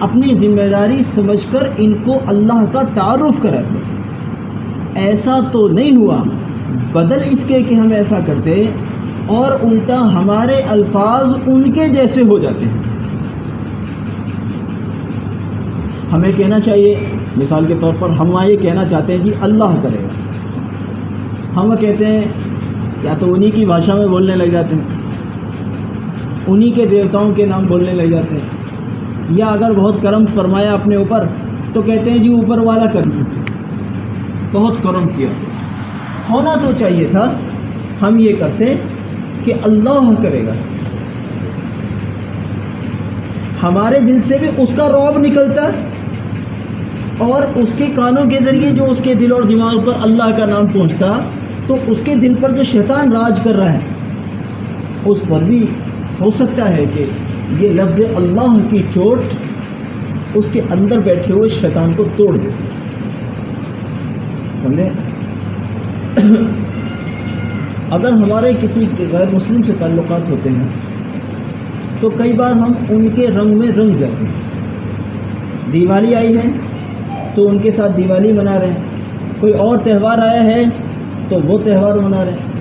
اپنی ذمہ داری سمجھ کر ان کو اللہ کا تعارف کراتے. ایسا تو نہیں ہوا، بدل اس کے کہ ہم ایسا کرتے اور الٹا ہمارے الفاظ ان کے جیسے ہو جاتے ہیں. ہمیں کہنا چاہیے، مثال کے طور پر ہم یہ کہنا چاہتے ہیں کہ اللہ کرے گا، ہم کہتے ہیں یا تو انہی کی بھاشا میں بولنے لگ جاتے ہیں، انہی کے دیوتاؤں کے نام بولنے لگ جاتے ہیں، یا اگر بہت کرم فرمایا اپنے اوپر تو کہتے ہیں جی اوپر والا کر بہت کرم کیا. ہونا تو چاہیے تھا ہم یہ کرتے کہ اللہ کرے گا، ہمارے دل سے بھی اس کا رعب نکلتا اور اس کے کانوں کے ذریعے جو اس کے دل اور دماغ پر اللہ کا نام پہنچتا تو اس کے دل پر جو شیطان راج کر رہا ہے اس پر بھی ہو سکتا ہے کہ یہ لفظ اللہ کی چوٹ اس کے اندر بیٹھے ہوئے شیطان کو توڑ دے. سمجھے؟ اگر ہمارے کسی غیر مسلم سے تعلقات ہوتے ہیں تو کئی بار ہم ان کے رنگ میں رنگ جاتے ہیں. دیوالی آئی ہے تو ان کے ساتھ دیوالی منا رہے ہیں، کوئی اور تہوار آیا ہے تو وہ تہوار منا رہے ہیں.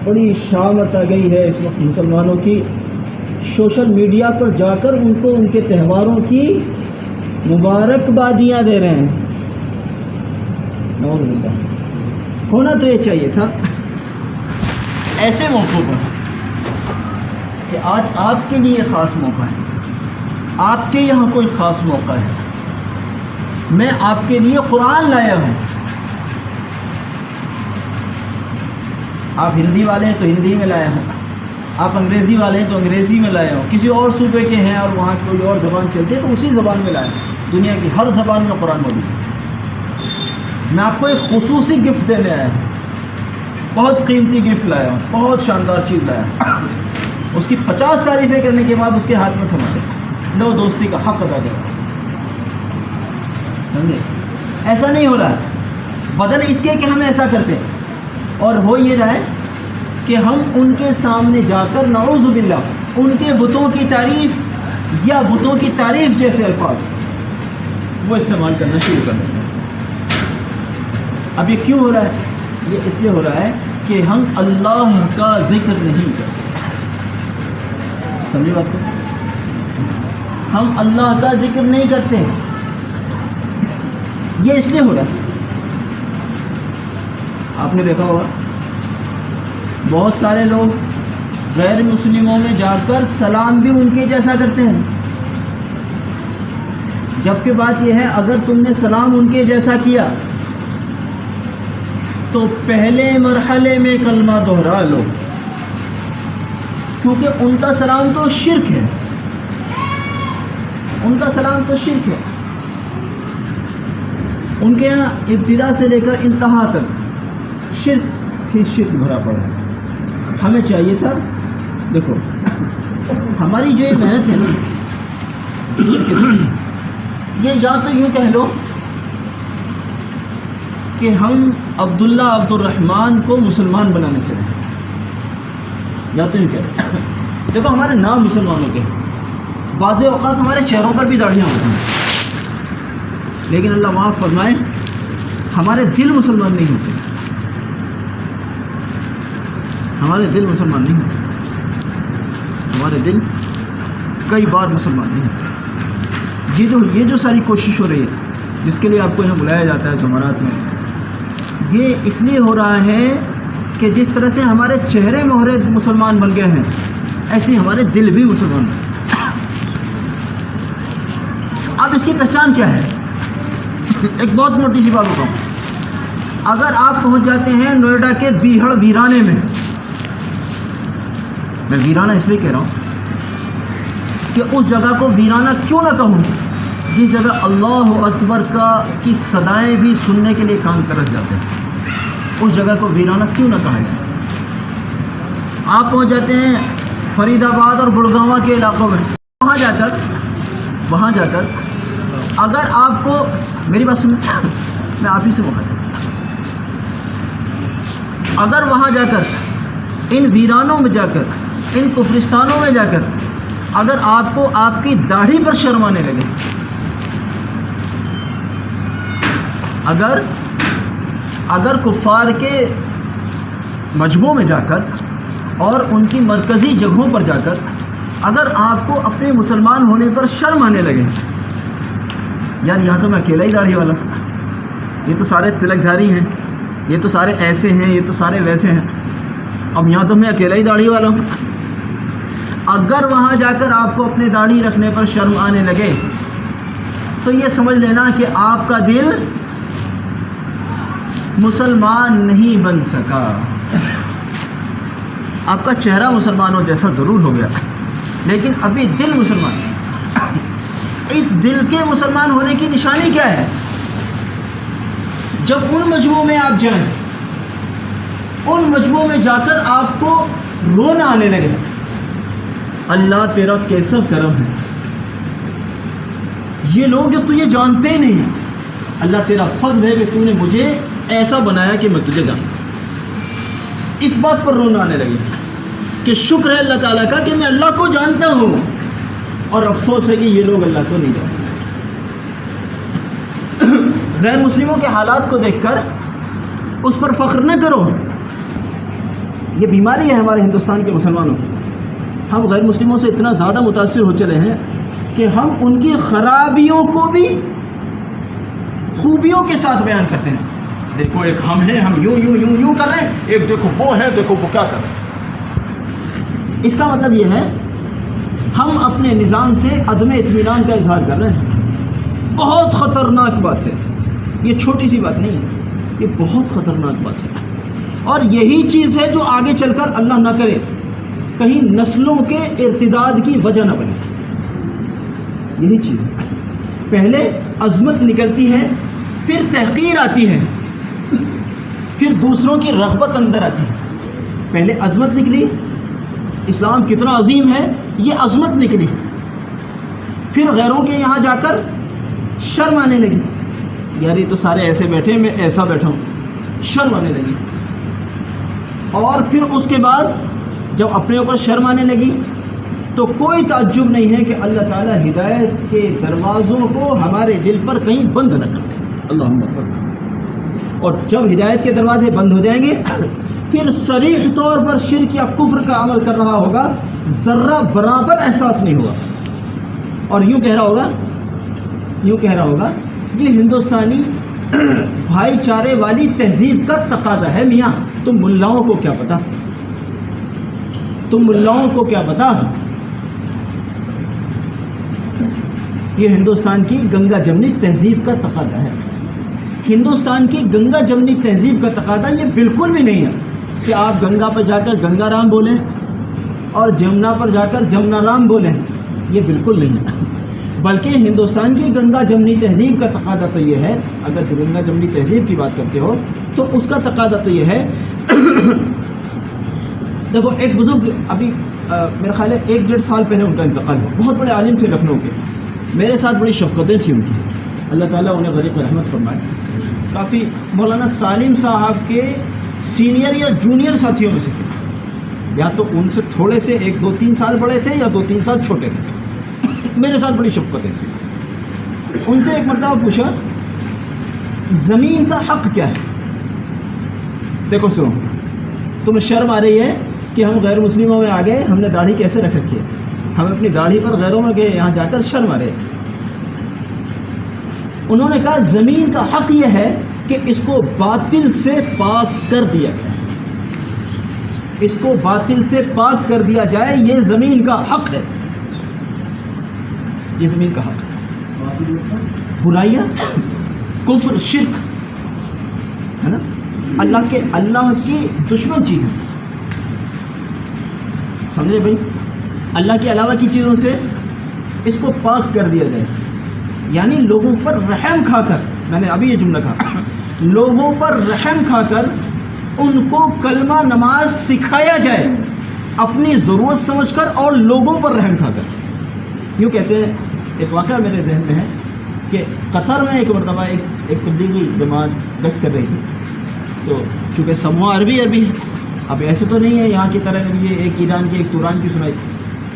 بڑی شامت آ گئی ہے اس وقت مسلمانوں کی، سوشل میڈیا پر جا کر ان کو ان کے تہواروں کی مبارکبادیاں دے رہے ہیں. نعوذ باللہ. ہونا تو یہ چاہیے تھا ایسے موقعوں پر کہ آج آپ کے لیے خاص موقع ہے، آپ کے یہاں کوئی خاص موقع ہے، میں آپ کے لیے قرآن لایا ہوں. آپ ہندی والے ہیں تو ہندی میں لایا ہوں، آپ انگریزی والے ہیں تو انگریزی میں لایا ہوں، کسی اور صوبے کے ہیں اور وہاں کوئی اور زبان چلتی ہے تو اسی زبان میں لایا ہوں. دنیا کی ہر زبان میں قرآن موجود ہے. میں آپ کو ایک خصوصی گفٹ دینے آیا ہوں، بہت قیمتی گفٹ لایا ہوں، بہت شاندار چیز لایا ہوں. اس کی 50 تعریفیں کرنے کے بعد اس کے ہاتھ میں تھما دیں، لو دوستی کا حق ادا کرو. سمجھے؟ ایسا نہیں ہو رہا ہے، بدل اس کے کہ ہم ایسا کرتے ہیں اور ہو یہ رہا ہے کہ ہم ان کے سامنے جا کر نعوذ باللہ ان کے بتوں کی تعریف یا بتوں کی تعریف جیسے الفاظ وہ استعمال کرنا شروع کر دیں. اب یہ کیوں ہو رہا ہے؟ یہ اس لیے ہو رہا ہے کہ ہم اللہ کا ذکر نہیں کرتے. سمجھے بات کو؟ ہم اللہ کا ذکر نہیں کرتے، یہ اس لیے ہو رہا ہے. آپ نے دیکھا ہوگا بہت سارے لوگ غیر مسلموں میں جا کر سلام بھی ان کے جیسا کرتے ہیں، جبکہ بات یہ ہے اگر تم نے سلام ان کے جیسا کیا تو پہلے مرحلے میں کلمہ دہرا لو، کیونکہ ان کا سلام تو شرک ہے، ان کا سلام تو شرک ہے. ان کے یہاں ابتدا سے لے کر انتہا تک شرک ہی شرک بھرا پڑا ہے. ہمیں چاہیے تھا، دیکھو ہماری جو یہ محنت ہے نا یہ یا تو یوں کہہ لو کہ ہم عبداللہ عبد الرحمن کو مسلمان بنانے چلے، یا تو یوں کہہ لو. دیکھو ہمارے نام مسلمانوں کے ہیں، بعض اوقات ہمارے چہروں پر بھی داڑھیاں ہوتی ہیں، لیکن اللہ معاف فرمائے ہمارے دل مسلمان نہیں ہوتے، ہمارے دل مسلمان نہیں ہوتے، ہمارے دل کئی بار مسلمان نہیں ہوتے. یہ جو ساری کوشش ہو رہی ہے جس کے لیے آپ کو یہاں بلایا جاتا ہے جمعرات میں، یہ اس لیے ہو رہا ہے کہ جس طرح سے ہمارے چہرے مہرے مسلمان بن گئے ہیں ایسے ہمارے دل بھی مسلمان بن گئے. اب اس کی پہچان کیا ہے؟ ایک بہت موٹی سی بات بتاؤں. اگر آپ پہنچ جاتے ہیں نوئیڈا کے بیہڑ ویرانے میں ویرانہ اس لیے کہہ رہا ہوں کہ اس جگہ کو ویرانہ کیوں نہ کہوں جس جگہ اللہ اکبر کی صدائیں بھی سننے کے لیے کان ترس جاتے ہیں، اس جگہ کو ویرانہ کیوں نہ کہا جائے. آپ پہنچ جاتے ہیں فرید آباد اور گڑگاواں کے علاقوں میں، وہاں جا کر اگر آپ کو میری بات سنیں، میں آپ ہی سے مخاطب، اگر وہاں جا کر ان ویرانوں میں جا کر ان کفرستانوں میں جا کر اگر آپ کو آپ کی داڑھی پر شرم آنے لگے اگر کفار کے مجموعوں میں جا کر اور ان کی مرکزی جگہوں پر جا کر اگر آپ کو اپنے مسلمان ہونے پر شرم آنے لگے، یار یہاں تو میں اکیلا ہی داڑھی والا، یہ تو سارے تلک دھاری ہیں، یہ تو سارے ایسے ہیں، یہ تو سارے ویسے ہیں، اب یہاں تو میں اکیلا ہی داڑھی والا ہوں، اگر وہاں جا کر آپ کو اپنے داڑھی رکھنے پر شرم آنے لگے تو یہ سمجھ لینا کہ آپ کا دل مسلمان نہیں بن سکا، آپ کا چہرہ مسلمانوں جیسا ضرور ہو گیا لیکن ابھی دل مسلمان ہے۔ اس دل کے مسلمان ہونے کی نشانی کیا ہے؟ جب ان مجموعوں میں آپ جائیں، ان مجموعوں میں جا کر آپ کو رونا آنے لگے، اللہ تیرا کیسا کرم ہے، یہ لوگ جو تجھے جانتے ہی نہیں ہیں، اللہ تیرا فضل ہے کہ تو نے مجھے ایسا بنایا کہ میں تجھے جانتا، اس بات پر رونا آنے لگے کہ شکر ہے اللہ تعالیٰ کا کہ میں اللہ کو جانتا ہوں، اور افسوس ہے کہ یہ لوگ اللہ کو نہیں جانتے۔ غیر مسلموں کے حالات کو دیکھ کر اس پر فخر نہ کرو، یہ بیماری ہے ہمارے ہندوستان کے مسلمانوں کی، ہم غیر مسلموں سے اتنا زیادہ متاثر ہو چلے ہیں کہ ہم ان کی خرابیوں کو بھی خوبیوں کے ساتھ بیان کرتے ہیں، دیکھو ایک ہم ہیں، ہم یوں یوں یوں یوں کر رہے ہیں، ایک دیکھو وہ ہے، دیکھو وہ کیا کر رہے ہیں۔ اس کا مطلب یہ ہے ہم اپنے نظام سے عدم اطمینان کا اظہار کر رہے ہیں، بہت خطرناک بات ہے، یہ چھوٹی سی بات نہیں ہے، یہ بہت خطرناک بات ہے، اور یہی چیز ہے جو آگے چل کر اللہ نہ کرے کہیں نسلوں کے ارتداد کی وجہ نہ بنے، یہی چیز ہے۔ پہلے عظمت نکلتی ہے، پھر تحقیر آتی ہے، پھر دوسروں کی رغبت اندر آتی ہے۔ پہلے عظمت نکلی، اسلام کتنا عظیم ہے یہ عظمت نکلی، پھر غیروں کے یہاں جا کر شرم آنے لگی، یار یہ تو سارے ایسے بیٹھے، میں ایسا بیٹھا ہوں، شرم آنے لگی، اور پھر اس کے بعد جب اپنے اوپر شرم آنے لگی تو کوئی تعجب نہیں ہے کہ اللہ تعالیٰ ہدایت کے دروازوں کو ہمارے دل پر کہیں بند نہ کر دے، اللہم بارک۔ اور جب ہدایت کے دروازے بند ہو جائیں گے پھر صریح طور پر شرک یا کفر کا عمل کر رہا ہوگا، ذرہ برابر احساس نہیں ہوگا، اور یوں کہہ رہا ہوگا یہ ہندوستانی بھائی چارے والی تہذیب کا تقاضا ہے، میاں تم ملاؤں کو کیا پتا، تم ملاؤں کو کیا پتا، یہ ہندوستان کی گنگا جمنی تہذیب کا تقاضا ہے۔ ہندوستان کی گنگا جمنی تہذیب کا تقاضا یہ بالکل بھی نہیں ہے کہ آپ گنگا پر جا کر گنگا رام بولیں اور جمنا پر جا کر جمنا رام بولیں، یہ بالکل نہیں ہے، بلکہ ہندوستان کی گنگا جمنی تہذیب کا تقاضا تو یہ ہے، اگر گنگا جمنی تہذیب کی بات کرتے ہو تو اس کا تقاضا تو یہ ہے دیکھو ایک بزرگ ابھی میرا خیال ہے 1-1.5 سال پہلے ان کا انتقال ہوا، بہت بڑے عالم تھے لکھنؤ کے، میرے ساتھ بڑی شفقتیں تھیں ان کی، اللہ تعالیٰ انہیں غریب رحمت فرمائے، کافی مولانا سالم صاحب کے سینئر یا جونیئر ساتھیوں میں سے تھے، یا تو ان سے تھوڑے سے 1-2-3 سال بڑے تھے یا 2-3 سال چھوٹے تھے، میرے ساتھ بڑی شفقتیں تھیں۔ ان سے ایک مرتبہ پوچھا زمین کا حق کیا ہے؟ دیکھو سنو، تمہیں شرم آ رہی ہے کہ ہم غیر مسلموں میں آ گئے، ہم نے داڑھی کیسے رکھ رکھی ہے، ہم اپنی داڑھی پر غیروں میں گئے، یہاں جا کر شرم آ رہے ہیں۔ انہوں نے کہا زمین کا حق یہ ہے کہ اس کو باطل سے پاک کر دیا جائے، اس کو باطل سے پاک کر دیا جائے، یہ زمین کا حق ہے، یہ زمین کا حق ہے۔ برائیاں، کفر، شرک ہے نا، اللہ کی دشمن چیز ہے، سمجھے بھائی، اللہ کے علاوہ کی چیزوں سے اس کو پاک کر دیا جائے، یعنی لوگوں پر رحم کھا کر، میں نے ابھی یہ جملہ کہا، لوگوں پر رحم کھا کر ان کو کلمہ نماز سکھایا جائے، اپنی ضرورت سمجھ کر اور لوگوں پر رحم کھا کر۔ یوں کہتے ہیں، ایک واقعہ میرے ذہن میں ہے کہ قطر میں ایک مرتبہ ایک تبلیغی جماعت گشت کر رہی تھی، تو چونکہ سموع عربی ہے، اب ایسے تو نہیں ہے یہاں کی طرح یہ ایک ایران کی ایک توران کی سنائی،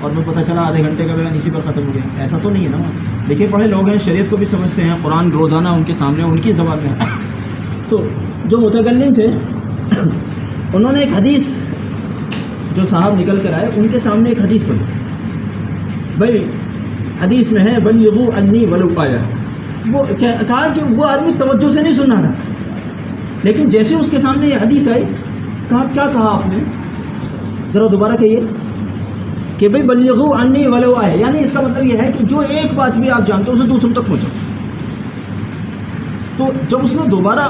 اور میں پتہ چلا آدھے گھنٹے کا بیان اسی پر ختم ہو گیا. ایسا تو نہیں ہے نا. لکھے پڑھے لوگ ہیں, شریعت کو بھی سمجھتے ہیں, قرآن روزانہ ان کے سامنے ان کی زبان میں ہے. تو جو متکلم تھے انہوں نے ایک حدیث جو صاحب نکل کر آئے ان کے سامنے ایک حدیث پڑھی. بھائی حدیث میں ہے بلیغوا عنی ولو آیا. وہ کہا کہ وہ آدمی توجہ سے نہیں سن رہا تھا, لیکن جیسے اس کے سامنے یہ حدیث آئی کہا کیا کہا آپ نے, ذرا دوبارہ کہیے کہ بھائی بلیغوا عنی ولو آیا, یعنی اس کا مطلب یہ ہے کہ جو ایک بات بھی آپ جانتے ہو اسے دوسروں تک پہنچاؤ. تو جب اس نے دوبارہ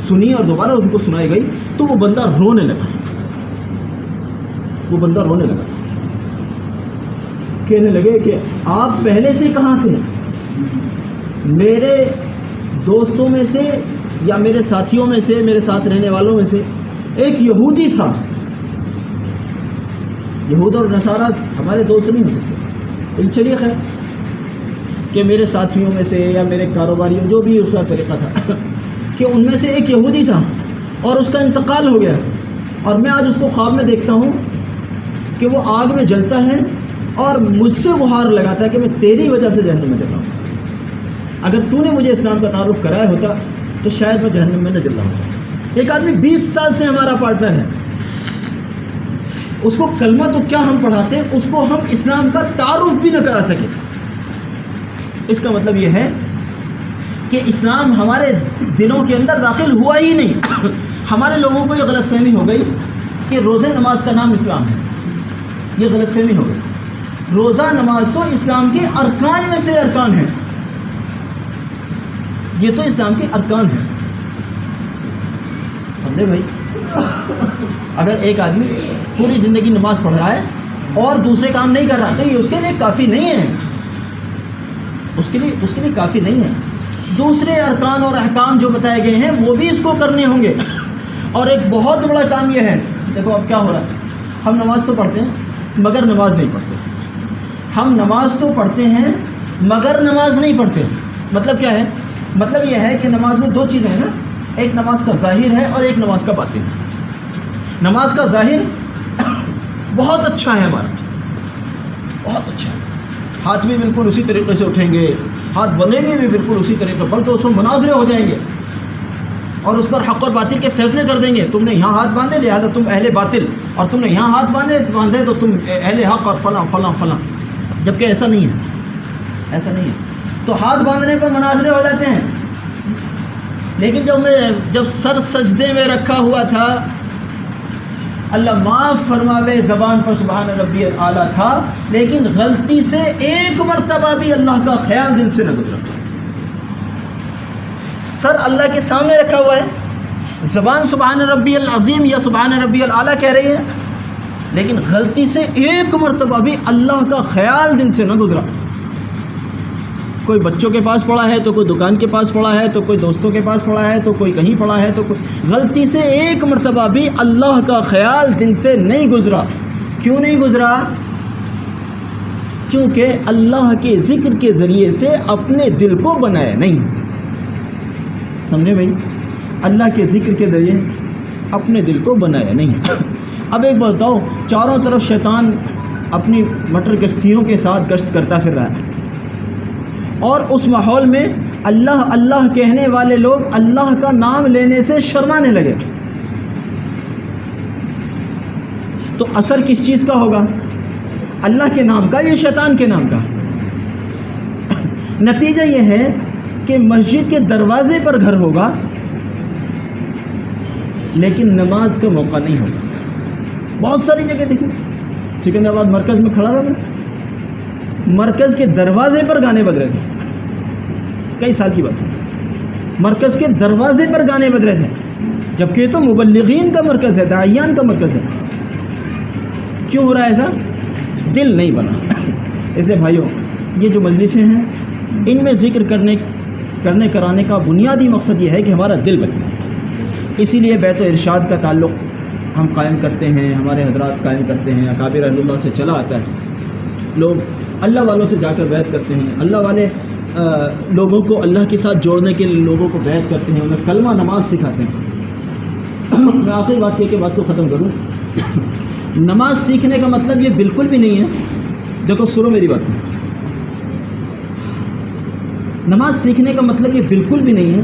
سنی اور دوبارہ ان کو سنائی گئی تو وہ بندہ رونے لگا. کہنے لگے کہ آپ پہلے سے کہاں تھے. میرے دوستوں میں سے یا میرے ساتھیوں میں سے, میرے ساتھ رہنے والوں میں سے ایک یہودی تھا. یہود اور نصارہ ہمارے دوست نہیں ہو سکتے, لیکن چلیے خیر کہ میرے ساتھیوں میں سے یا میرے کاروباریوں جو بھی اس کا طریقہ تھا کہ ان میں سے ایک یہودی تھا اور اس کا انتقال ہو گیا, اور میں آج اس کو خواب میں دیکھتا ہوں کہ وہ آگ میں جلتا ہے اور مجھ سے گہار لگاتا ہے کہ میں تیری وجہ سے جہنم میں جل رہا ہوں. اگر تو نے مجھے اسلام کا تعارف کرایا ہوتا تو شاید میں جہنم میں نہ جل رہا ہوتا. ایک آدمی 20 سال سے ہمارا پارٹنر ہے, اس کو کلمہ تو کیا ہم پڑھاتے ہیں, اس کو ہم اسلام کا تعارف بھی نہ کرا سکے. اس کا مطلب یہ ہے کہ اسلام ہمارے دلوں کے اندر داخل ہوا ہی نہیں. ہمارے لوگوں کو یہ غلط فہمی ہو گئی کہ روزہ نماز کا نام اسلام ہے. یہ غلط فہمی ہو گئی. روزہ نماز تو اسلام کے ارکان میں سے ارکان ہے. یہ تو اسلام کے ارکان ہیں. سمجھے بھائی, اگر ایک آدمی پوری زندگی نماز پڑھ رہا ہے اور دوسرے کام نہیں کر رہا تو یہ اس کے لیے کافی نہیں ہے. اس کے لیے کافی نہیں ہے. دوسرے ارکان اور احکام جو بتائے گئے ہیں وہ بھی اس کو کرنے ہوں گے. اور ایک بہت بڑا کام یہ ہے, دیکھو اب کیا ہو رہا ہے, ہم نماز تو پڑھتے ہیں مگر نماز نہیں پڑھتے. ہم نماز تو پڑھتے ہیں مگر نماز نہیں پڑھتے. مطلب کیا ہے, مطلب یہ ہے کہ نماز میں دو چیزیں ہیں نا, ایک نماز کا ظاہر ہے اور ایک نماز کا باطن. نماز کا ظاہر بہت اچھا ہے ہمارا, بہت اچھا ہے, ہاتھ بھی بالکل اسی طریقے سے اٹھیں گے, ہاتھ بندھیں گے بھی بالکل اسی طریقے, بلکہ اس میں مناظرے ہو جائیں گے اور اس پر حق اور باطل کے فیصلے کر دیں گے. تم نے یہاں ہاتھ باندھے لہٰذا تم اہل باطل, اور تم نے یہاں ہاتھ باندھے تو تم اہل حق اور فلاں فلاں فلاں. جبکہ ایسا نہیں ہے, ایسا نہیں ہے. تو ہاتھ باندھنے پر مناظرے ہو جاتے ہیں, لیکن جب سر سجدے میں رکھا ہوا تھا, اللہ معاف فرماوے زبان پر سبحان ربی اعلیٰ تھا, لیکن غلطی سے ایک مرتبہ بھی اللہ کا خیال دل سے نہ گزرا. سر اللہ کے سامنے رکھا ہوا ہے, زبان سبحان ربی العظیم یا سبحان ربی الاعلیٰ کہہ رہی ہے, لیکن غلطی سے ایک مرتبہ بھی اللہ کا خیال دل سے نہ گزرا. کوئی بچوں کے پاس پڑا ہے تو کوئی دکان کے پاس پڑا ہے تو کوئی دوستوں کے پاس پڑا ہے تو کوئی کہیں پڑا ہے تو کوئی, غلطی سے ایک مرتبہ بھی اللہ کا خیال دل سے نہیں گزرا. کیوں نہیں گزرا؟ کیونکہ اللہ کے ذکر کے ذریعے سے اپنے دل کو بنایا نہیں. سمجھے بھائی, اللہ کے ذکر کے ذریعے اپنے دل کو بنایا نہیں. اب ایک بات بتاؤ, چاروں طرف شیطان اپنی مٹر کشتیوں کے ساتھ گشت کرتا پھر رہا ہے, اور اس ماحول میں اللہ اللہ کہنے والے لوگ اللہ کا نام لینے سے شرمانے لگے, تو اثر کس چیز کا ہوگا؟ اللہ کے نام کا یا شیطان کے نام کا؟ نتیجہ یہ ہے کہ مسجد کے دروازے پر گھر ہوگا لیکن نماز کا موقع نہیں ہوگا. بہت ساری جگہ دیکھیں, سکندرآباد مرکز میں کھڑا رہا, مرکز کے دروازے پر گانے بج رہے تھے, کئی سال کی بات ہے, مرکز کے دروازے پر گانے بج رہے تھے, جبکہ یہ تو مبلغین کا مرکز ہے, داعیان کا مرکز ہے. کیوں ہو رہا ہے ایسا؟ دل نہیں بنا. اس لیے بھائیوں, یہ جو مجلسیں ہیں ان میں ذکر کرنے کرانے کا بنیادی مقصد یہ ہے کہ ہمارا دل بنے. اسی لیے بیت و ارشاد کا تعلق ہم قائم کرتے ہیں, ہمارے حضرات قائم کرتے ہیں, اکابر اہل اللہ سے چلا آتا ہے. لوگ اللہ والوں سے جا کر بیعت کرتے ہیں, اللہ والے لوگوں کو اللہ کے ساتھ جوڑنے کے لیے لوگوں کو بیعت کرتے ہیں, انہیں کلمہ نماز سکھاتے ہیں. میں آخری بات کہہ کے بات کو ختم کروں. نماز سیکھنے کا مطلب یہ بالکل بھی نہیں ہے دیکھو سنو میری بات، نماز سیکھنے کا مطلب یہ بالکل بھی نہیں ہے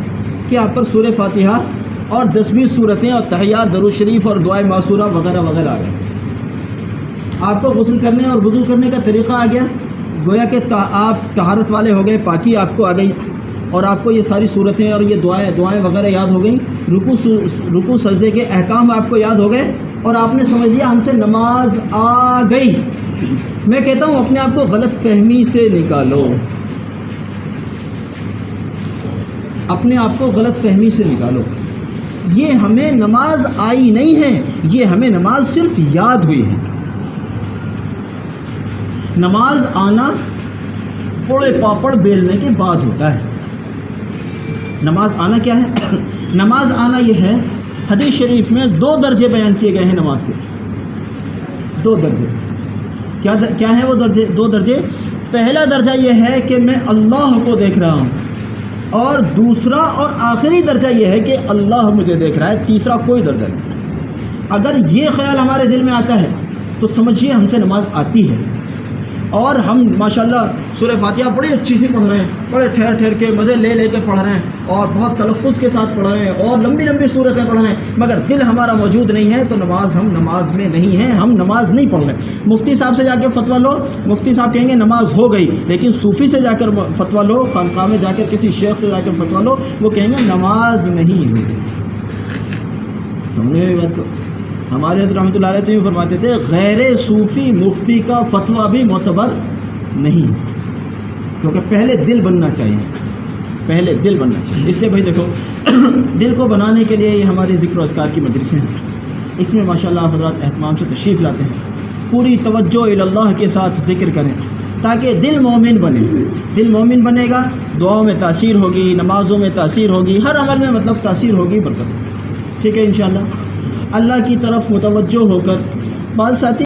کہ آپ پر سورہ فاتحہ اور 10-20 صورتیں اور تحیات، درود شریف اور دعائے معصورہ وغیرہ وغیرہ آ گئے. آپ کو غسل کرنے اور وضو کرنے کا طریقہ آ گیا، گویا کہ آپ طہارت والے ہو گئے، پاکی آپ کو آ گئی، اور آپ کو یہ ساری صورتیں اور یہ دعائیں وغیرہ یاد ہو گئیں، رکوع سجدے کے احکام آپ کو یاد ہو گئے، اور آپ نے سمجھ لیا ہم سے نماز آ گئی. میں کہتا ہوں اپنے آپ کو غلط فہمی سے نکالو، اپنے آپ کو غلط فہمی سے نکالو. یہ ہمیں نماز آئی نہیں ہے، یہ ہمیں نماز صرف یاد ہوئی ہے. نماز آنا پوڑے پاپڑ بیلنے کے بعد ہوتا ہے. نماز آنا کیا ہے؟ نماز آنا یہ ہے، حدیث شریف میں 2 درجے بیان کیے گئے ہیں نماز کے. 2 درجے کیا ہیں وہ درجے؟ 2 درجے. پہلا درجہ یہ ہے کہ میں اللہ کو دیکھ رہا ہوں، اور دوسرا اور آخری درجہ یہ ہے کہ اللہ مجھے دیکھ رہا ہے. تیسرا کوئی درجہ نہیں. اگر یہ خیال ہمارے دل میں آتا ہے تو سمجھیے ہم سے نماز آتی ہے، اور ہم ماشاءاللہ سورہ فاتحہ بڑی اچھی سی پڑھ رہے ہیں، بڑے ٹھہر کے مزے لے کے پڑھ رہے ہیں، اور بہت تلفظ کے ساتھ پڑھ رہے ہیں، اور لمبی صورتیں پڑھ رہے ہیں، مگر دل ہمارا موجود نہیں ہے، تو ہم نماز میں نہیں ہیں، ہم نماز نہیں پڑھ رہے. مفتی صاحب سے جا کے فتویٰ لو، مفتی صاحب کہیں گے نماز ہو گئی، لیکن صوفی سے جا کر فتویٰ لو، خانقاہ میں جا کر کسی شیخ سے جا کر فتویٰ لو، وہ کہیں گے نماز نہیں ہوئی. سمجھے بات کو؟ ہمارے حضرت رحمۃ اللہ علیہ تو یہ فرماتے تھے غیر صوفی مفتی کا فتویٰ بھی معتبر نہیں، کیونکہ پہلے دل بننا چاہیے، اس لیے بھائی دیکھو دل کو بنانے کے لیے یہ ہمارے ذکر و اذکار کی مجلسیں ہیں، اس میں ماشاءاللہ حضرات اہتمام سے تشریف لاتے ہیں. پوری توجہ اللہ کے ساتھ ذکر کریں تاکہ دل مومن بنے. دل مومن بنے گا، دعاؤں میں تاثیر ہوگی، نمازوں میں تاثیر ہوگی، ہر عمل میں مطلب تاثیر ہوگی، برکت. ٹھیک ہے انشاءاللہ. اللہ کی طرف متوجہ ہو کر بعض ساتھی